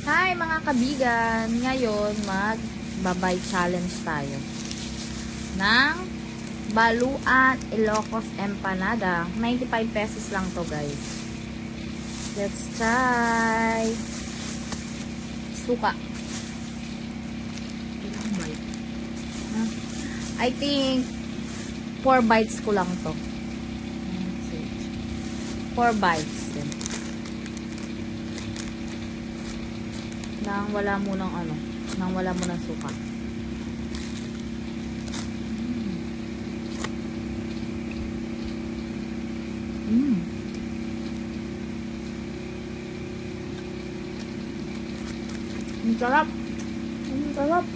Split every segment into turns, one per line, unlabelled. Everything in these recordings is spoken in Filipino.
Hi mga kabigan! Ngayon, mag-babay challenge tayo ng Baluan Ilocos Empanada. 95 pesos lang to guys. Let's try! Suka. Ilang bite? I think 4 bites ko lang to. 4 bites. Nang wala munang suka. Ang sarap. Ang sarap.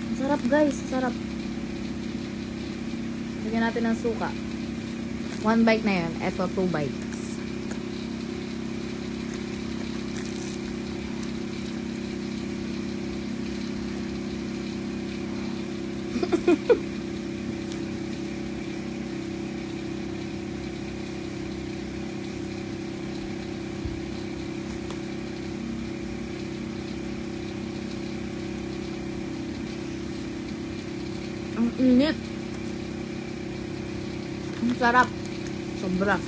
Ang sarap guys, sarap. Lagyan natin ng suka. 1 bite na yun. Ito, 2 bites. Ang init. Ang sarap. Sobra.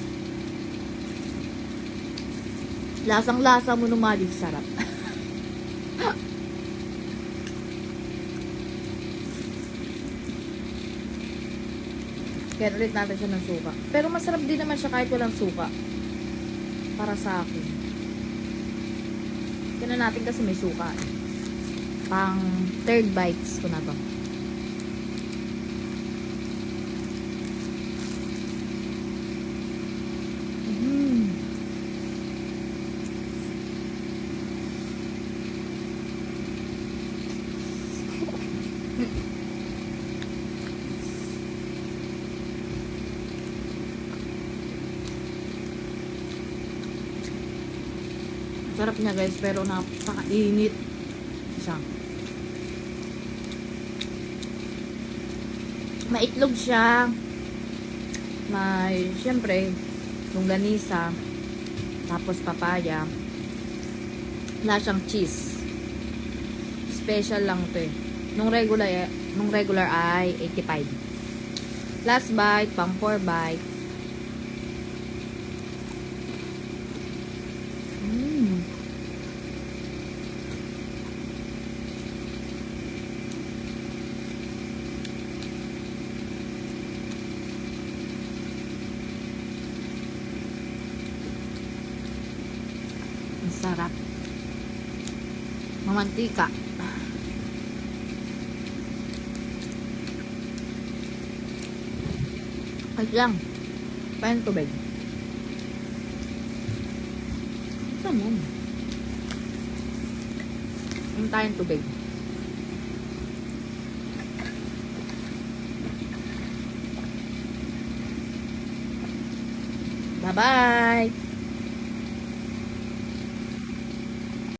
Lasang-lasa mo numali. Sarap. Kaya ulit natin siya ng suka. Pero masarap din naman siya kahit walang suka. Para sa akin. Kaya natin kasi may suka. Pang 3rd bites ko na to. Sarap niya guys, pero napakainit siya. Maitlog siya. May, syempre, longganisa. Tapos papaya. Wala siyang cheese. Special lang to eh. Nung regular ay 85. Last bite, pang 4 bite. Ang sarap. Mamantika. Ay lang. Paano tubig? Saan mo? Ang tayong tubig. Bye-bye!